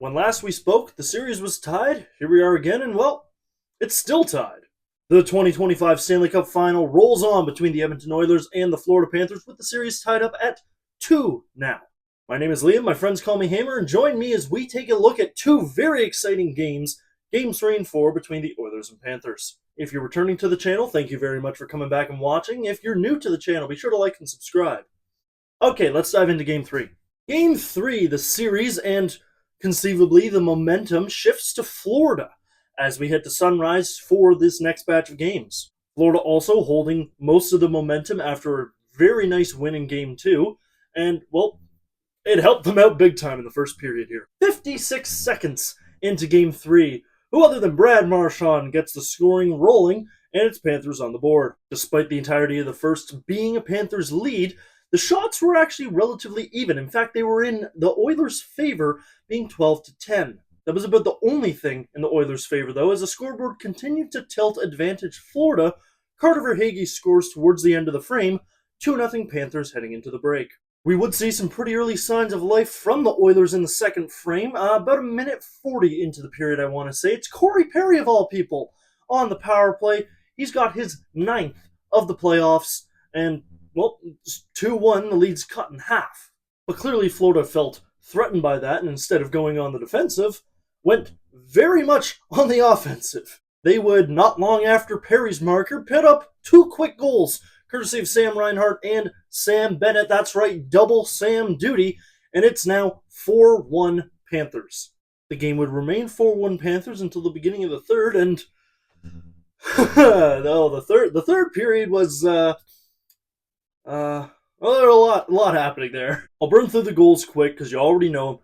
When last we spoke, the series was tied. Here we are again, and well, it's still tied. The 2025 Stanley Cup Final rolls on between the Edmonton Oilers and the Florida Panthers, with the series tied up at 2 now. My name is Liam, my friends call me Hammer, and join me as we take a look at two very exciting games 3 and 4 between the Oilers and Panthers. If you're returning to the channel, thank you very much for coming back and watching. If you're new to the channel, be sure to like and subscribe. Okay, let's dive into Game 3. Game 3, the series and conceivably the momentum shifts to Florida as we head to Sunrise for this next batch of games. Florida also holding most of the momentum after a very nice win in Game 2, and, well, it helped them out big time in the first period here. 56 seconds into Game 3, who other than Brad Marchand gets the scoring rolling, and it's Panthers on the board. Despite the entirety of the first being a Panthers lead, the shots were actually relatively even. In fact, they were in the Oilers' favor, being 12-10. That was about the only thing in the Oilers' favor, though, as the scoreboard continued to tilt advantage Florida. Carter Verhaeghe scores towards the end of the frame, 2-0 Panthers heading into the break. We would see some pretty early signs of life from the Oilers in the second frame. About a minute 40 into the period, I want to say. It's Corey Perry, of all people, on the power play. He's got his 9th of the playoffs, and, well, it's 2-1, the lead's cut in half. But clearly Florida felt threatened by that, and instead of going on the defensive, went very much on the offensive. They would, not long after Perry's marker, put up 2 quick goals, courtesy of Sam Reinhart and Sam Bennett. That's right, double Sam duty, and it's now 4-1 Panthers. The game would remain 4-1 Panthers until the beginning of the third, and no, the third period was well, there was a lot happening there. I'll burn through the goals quick because you already know them.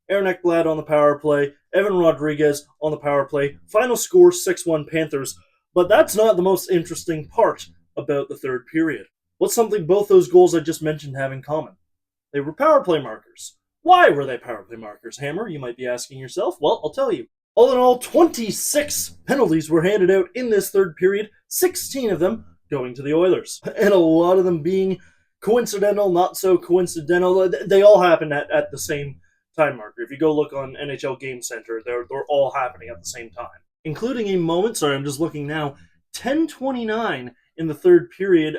Aaron Ekblad on the power play, Evan Rodriguez on the power play. Final score 6-1 Panthers, but that's not the most interesting part about the third period. What's something both those goals I just mentioned have in common? They were power play markers. Why were they power play markers, Hammer? You might be asking yourself. Well, I'll tell you. All in all, 26 penalties were handed out in this third period, 16 of them going to the Oilers, and a lot of them being coincidental, not so coincidental. They all happened at the same time marker. If you go look on NHL Game Center, they're all happening at the same time, including a moment, sorry, I'm just looking now, 10:29 in the third period,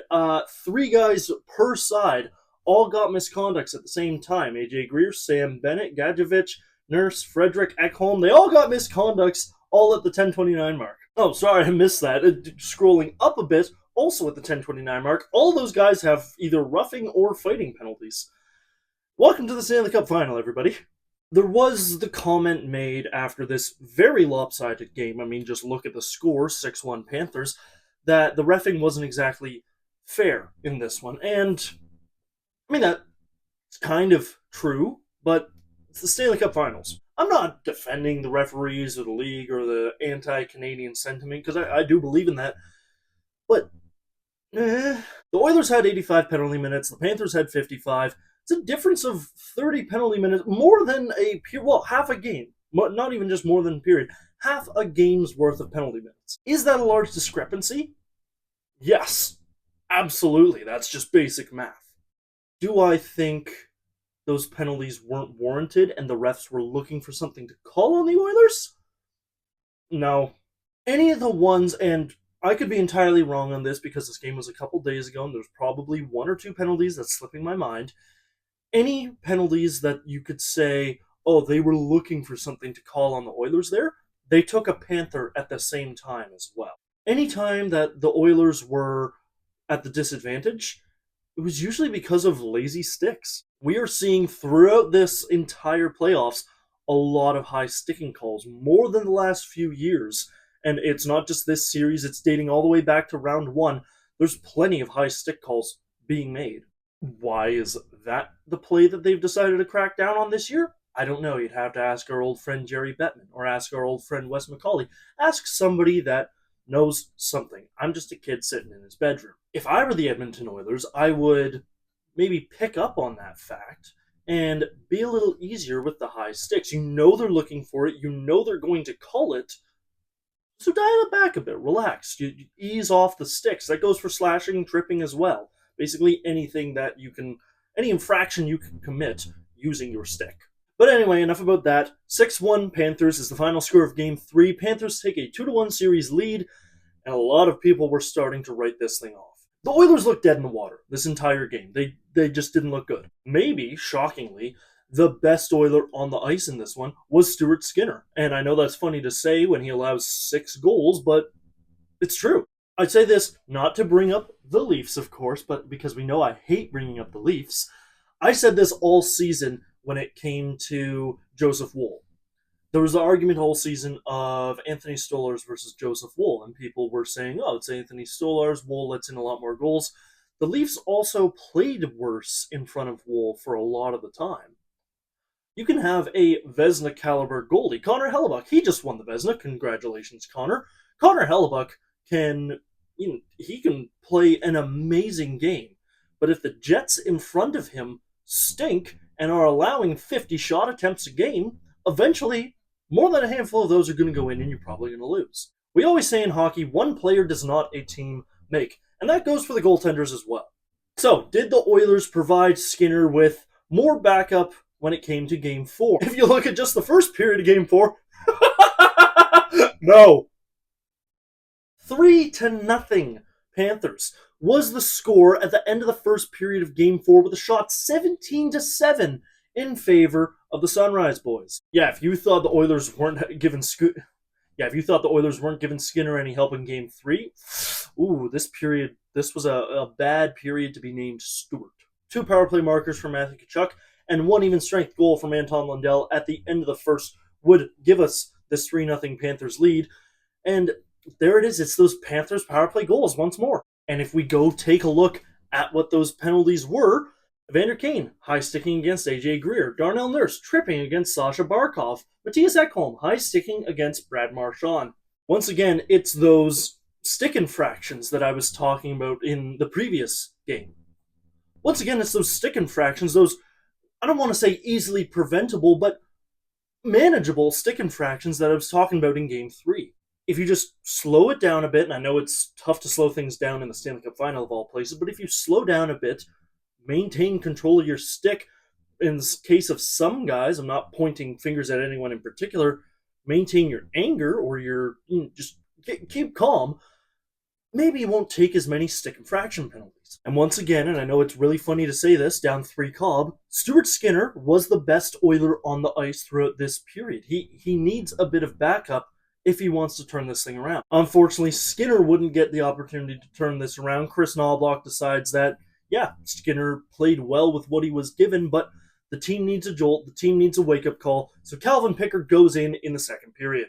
3 guys per side all got misconducts at the same time. AJ Greer, Sam Bennett, Gadjevich, Nurse, Frederick, Ekholm, they all got misconducts all at the 10:29 mark. Oh, sorry, I missed that. Scrolling up a bit, also at the 10:29 mark, all those guys have either roughing or fighting penalties. Welcome to the Stanley Cup Final, everybody. There was the comment made after this very lopsided game, I mean, just look at the score, 6-1 Panthers, that the reffing wasn't exactly fair in this one. And, I mean, that's kind of true, but it's the Stanley Cup Finals. I'm not defending the referees or the league or the anti-Canadian sentiment, because I do believe in that. But, the Oilers had 85 penalty minutes, the Panthers had 55. It's a difference of 30 penalty minutes, more than half a game. Not even just more than a period. Half a game's worth of penalty minutes. Is that a large discrepancy? Yes, absolutely. That's just basic math. Do I think those penalties weren't warranted and the refs were looking for something to call on the Oilers? No. Any of the ones, and I could be entirely wrong on this because this game was a couple days ago and there's probably 1 or 2 penalties that's slipping my mind. Any penalties that you could say, oh, they were looking for something to call on the Oilers there, they took a Panther at the same time as well. Anytime that the Oilers were at the disadvantage, it was usually because of lazy sticks. We are seeing throughout this entire playoffs a lot of high sticking calls, more than the last few years. And it's not just this series, it's dating all the way back to round 1. There's plenty of high stick calls being made. Why is that the play that they've decided to crack down on this year? I don't know. You'd have to ask our old friend Jerry Bettman or ask our old friend Wes McCauley. Ask somebody that knows something. I'm just a kid sitting in his bedroom. If I were the Edmonton Oilers, I would maybe pick up on that fact and be a little easier with the high sticks. You know they're looking for it. You know they're going to call it. So dial it back a bit. Relax. You ease off the sticks. That goes for slashing, tripping as well. Basically anything that you can, any infraction you can commit using your stick. But anyway, enough about that. 6-1 Panthers is the final score of Game 3. Panthers take a 2-1 series lead, and a lot of people were starting to write this thing off. The Oilers looked dead in the water this entire game. They just didn't look good. Maybe, shockingly, the best Oiler on the ice in this one was Stuart Skinner. And I know that's funny to say when he allows 6 goals, but it's true. I'd say this not to bring up the Leafs, of course, but because we know I hate bringing up the Leafs. I said this all season when it came to Joseph Woll. There was the argument all season of Anthony Stolarz versus Joseph Woll, and people were saying, oh, it's Anthony Stolarz, Woll lets in a lot more goals. The Leafs also played worse in front of Woll for a lot of the time. You can have a Vezina caliber goalie. Connor Hellebuyck, he just won the Vezina. Congratulations, Connor. Connor Hellebuyck he can play an amazing game. But if the Jets in front of him stink and are allowing 50 shot attempts a game, eventually more than a handful of those are going to go in and you're probably going to lose. We always say in hockey, one player does not a team make. And that goes for the goaltenders as well. So, did the Oilers provide Skinner with more backup when it came to Game 4? If you look at just the first period of Game 4, no. 3-0 Panthers was the score at the end of the first period of Game 4 with a shot 17-7 in favor of the Sunrise Boys. Yeah, if you thought the Oilers weren't giving Skinner any help in Game 3, this was a bad period to be named Stewart. 2 power play markers from Matthew Tkachuk and 1 even strength goal from Anton Lundell at the end of the first would give us this 3-0 Panthers lead. And there it is. It's those Panthers power play goals once more. And if we go take a look at what those penalties were, Evander Kane, high sticking against AJ Greer. Darnell Nurse, tripping against Sasha Barkov. Matthias Ekholm, high sticking against Brad Marchand. Once again, it's those stick infractions that I was talking about in the previous game. Once again, it's those stick infractions, those, I don't want to say easily preventable, but manageable stick infractions that I was talking about in Game 3. If you just slow it down a bit, and I know it's tough to slow things down in the Stanley Cup Final of all places, but if you slow down a bit, maintain control of your stick, in the case of some guys, I'm not pointing fingers at anyone in particular, maintain your anger or just keep calm, maybe you won't take as many stick infraction penalties. And once again, and I know it's really funny to say this, down 3 Cobb, Stuart Skinner was the best Oiler on the ice throughout this period. He needs a bit of backup if he wants to turn this thing around. Unfortunately, Skinner wouldn't get the opportunity to turn this around. Chris Knoblauch decides that, yeah, Skinner played well with what he was given, but the team needs a jolt, the team needs a wake-up call, so Calvin Pickard goes in the second period.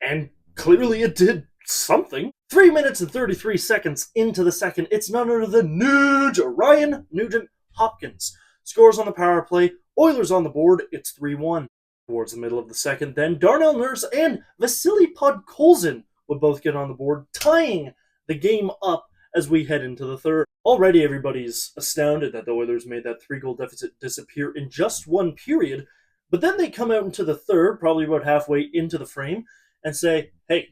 And clearly it did something. 3 minutes and 33 seconds into the second, it's none other than Ryan Nugent Hopkins. Scores on the power play, Oilers on the board, it's 3-1. Towards the middle of the second, then Darnell Nurse and Vasily Podkolzin would both get on the board, tying the game up as we head into the third. Already everybody's astounded that the Oilers made that 3-goal deficit disappear in just one period, but then they come out into the third, probably about halfway into the frame, and say, hey,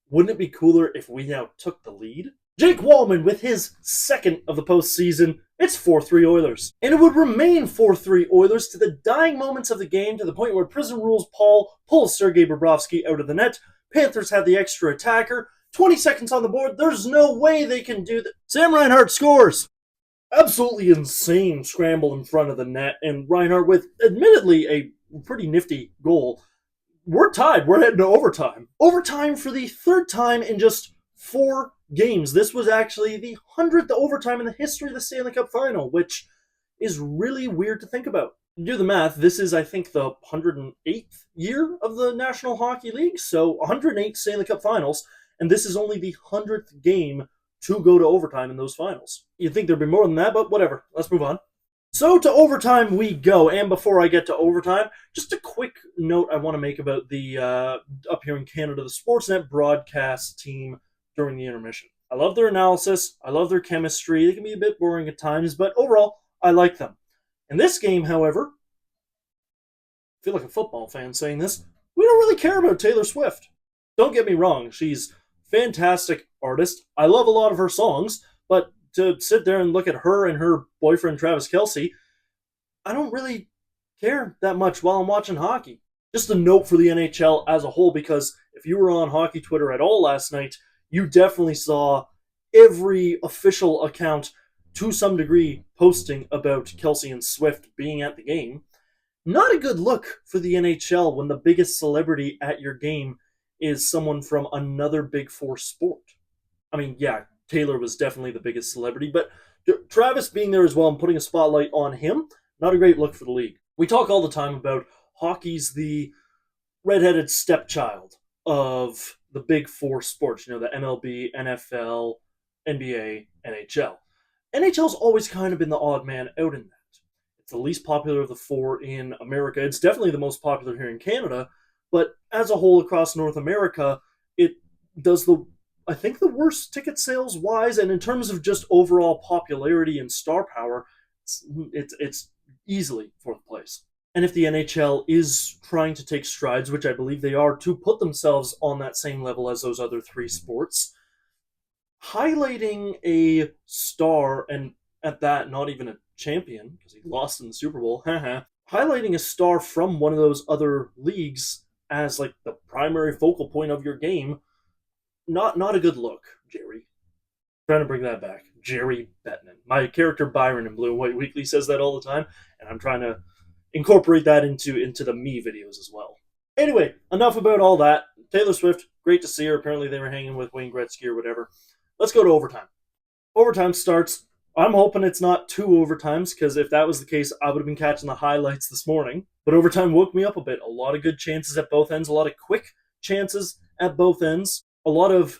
wouldn't it be cooler if we now took the lead? Jake Wallman with his second of the postseason. It's 4-3 Oilers. And it would remain 4-3 Oilers to the dying moments of the game, to the point where Prison Rules Paul pulls Sergei Bobrovsky out of the net. Panthers have the extra attacker. 20 seconds on the board. There's no way they can do that. Sam Reinhart scores. Absolutely insane scramble in front of the net. And Reinhart with, admittedly, a pretty nifty goal. We're tied. We're heading to overtime. Overtime for the third time in just 4 games. This was actually the 100th overtime in the history of the Stanley Cup Final, which is really weird to think about. Do the math, this is, I think, the 108th year of the National Hockey League, so 108 Stanley Cup Finals, and this is only the 100th game to go to overtime in those finals. You'd think there'd be more than that, but whatever. Let's move on. So to overtime we go, and before I get to overtime, just a quick note I want to make about the, up here in Canada, the Sportsnet broadcast team during the intermission. I love their analysis. I love their chemistry. They can be a bit boring at times, but overall, I like them. In this game, however, I feel like a football fan saying this, we don't really care about Taylor Swift. Don't get me wrong. She's a fantastic artist. I love a lot of her songs, but to sit there and look at her and her boyfriend, Travis Kelce, I don't really care that much while I'm watching hockey. Just a note for the NHL as a whole, because if you were on hockey Twitter at all last night, you definitely saw every official account to some degree posting about Kelce and Swift being at the game. Not a good look for the NHL when the biggest celebrity at your game is someone from another Big Four sport. I mean, yeah, Taylor was definitely the biggest celebrity, but Travis being there as well and putting a spotlight on him, not a great look for the league. We talk all the time about hockey's the redheaded stepchild of the Big Four sports, the MLB, NFL, NBA, NHL. NHL's always kind of been the odd man out in that. It's the least popular of the four in America. It's definitely the most popular here in Canada, but as a whole across North America, it does I think the worst ticket sales wise, and in terms of just overall popularity and star power, it's easily fourth place. And if the NHL is trying to take strides, which I believe they are, to put themselves on that same level as those other three sports, highlighting a star, and at that, not even a champion, because he lost in the Super Bowl, highlighting a star from one of those other leagues as like the primary focal point of your game, not a good look, Jerry. Trying to bring that back. Jerry Bettman. My character Byron in Blue and White Weekly says that all the time, and I'm trying to incorporate that into the me videos as well. Anyway, enough about all that. Taylor Swift, great to see her. Apparently they were hanging with Wayne Gretzky or whatever. Let's go to overtime. Overtime starts. I'm hoping it's not two overtimes, because if that was the case, I would have been catching the highlights this morning. But overtime woke me up a bit. A lot of good chances at both ends, a lot of quick chances at both ends, a lot of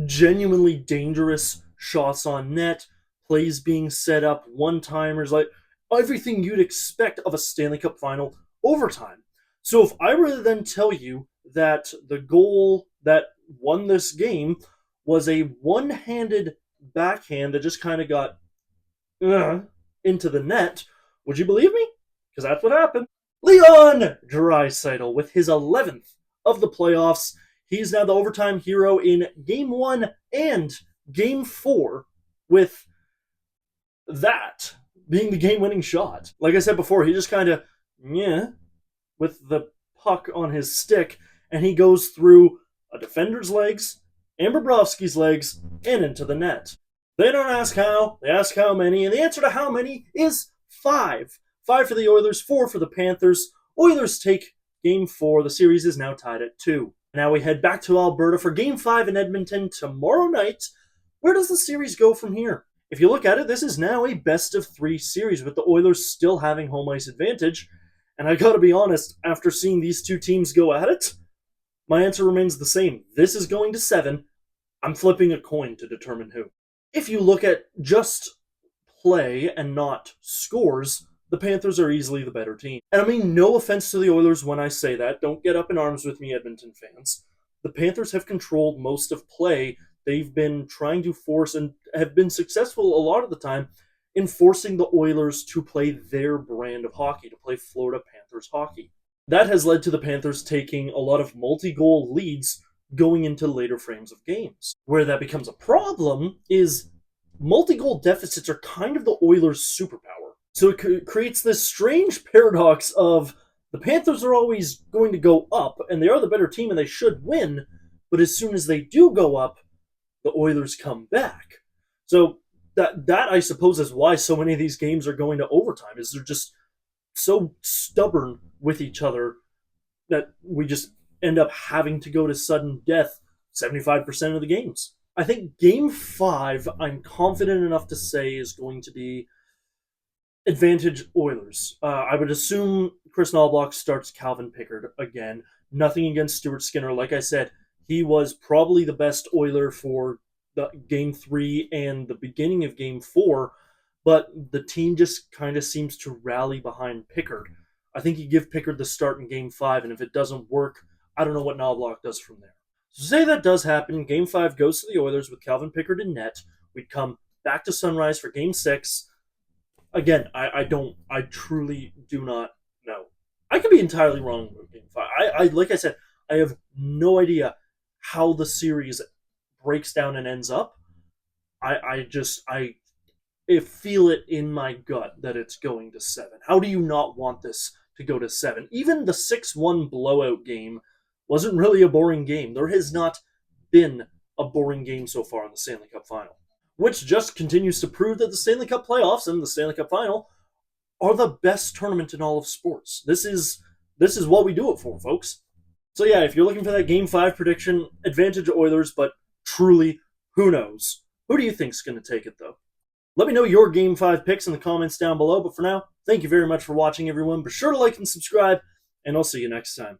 genuinely dangerous shots on net, plays being set up, one-timers, like everything you'd expect of a Stanley Cup Final overtime. So if I were to then tell you that the goal that won this game was a one-handed backhand that just kind of got into the net, would you believe me? Because that's what happened. Leon Draisaitl with his 11th of the playoffs. He's now the overtime hero in Game 1 and Game 4, with that being the game-winning shot. Like I said before, he just kind of, with the puck on his stick, and he goes through a defender's legs, and Bobrovsky's legs, and into the net. They don't ask how, they ask how many, and the answer to how many is 5. 5 for the Oilers, 4 for the Panthers. Oilers take Game 4. The series is now tied at 2. Now we head back to Alberta for Game 5 in Edmonton tomorrow night. Where does the series go from here? If you look at it, this is now a best-of-3 series, with the Oilers still having home ice advantage. And I gotta be honest, after seeing these two teams go at it, my answer remains the same. This is going to 7. I'm flipping a coin to determine who. If you look at just play and not scores, the Panthers are easily the better team. And I mean no offense to the Oilers when I say that. Don't get up in arms with me, Edmonton fans. The Panthers have controlled most of play. They've been trying to force, and have been successful a lot of the time, in forcing the Oilers to play their brand of hockey, to play Florida Panthers hockey. That has led to the Panthers taking a lot of multi-goal leads going into later frames of games. Where that becomes a problem is multi-goal deficits are kind of the Oilers' superpower. So it creates this strange paradox of the Panthers are always going to go up, and they are the better team and they should win, but as soon as they do go up, the Oilers come back. So that I suppose is why so many of these games are going to overtime, is they're just so stubborn with each other that we just end up having to go to sudden death 75% of the games. I think Game 5, I'm confident enough to say, is going to be advantage Oilers. I would assume Chris Knoblauch starts Calvin Pickard again. Nothing against Stuart Skinner. Like I said, he was probably the best Oiler for the Game 3 and the beginning of Game 4, but the team just kind of seems to rally behind Pickard. I think you give Pickard the start in Game 5, and if it doesn't work, I don't know what Knoblauch does from there. So say that does happen, Game 5 goes to the Oilers with Calvin Pickard in net. We'd come back to Sunrise for Game 6. Again, I truly do not know. I could be entirely wrong with Game 5. Like I said, I have no idea how the series breaks down and ends up. I feel it in my gut that it's going to 7. How do you not want this to go to 7. Even the 6-1 blowout game wasn't really a boring game. There has not been a boring game so far in the Stanley Cup Final, which just continues to prove that the Stanley Cup playoffs and the Stanley Cup Final are the best tournament in all of sports. This is what we do it for, folks. So yeah, if you're looking for that Game 5 prediction, advantage Oilers, but truly, who knows? Who do you think's going to take it, though? Let me know your Game 5 picks in the comments down below, but for now, thank you very much for watching, everyone. Be sure to like and subscribe, and I'll see you next time.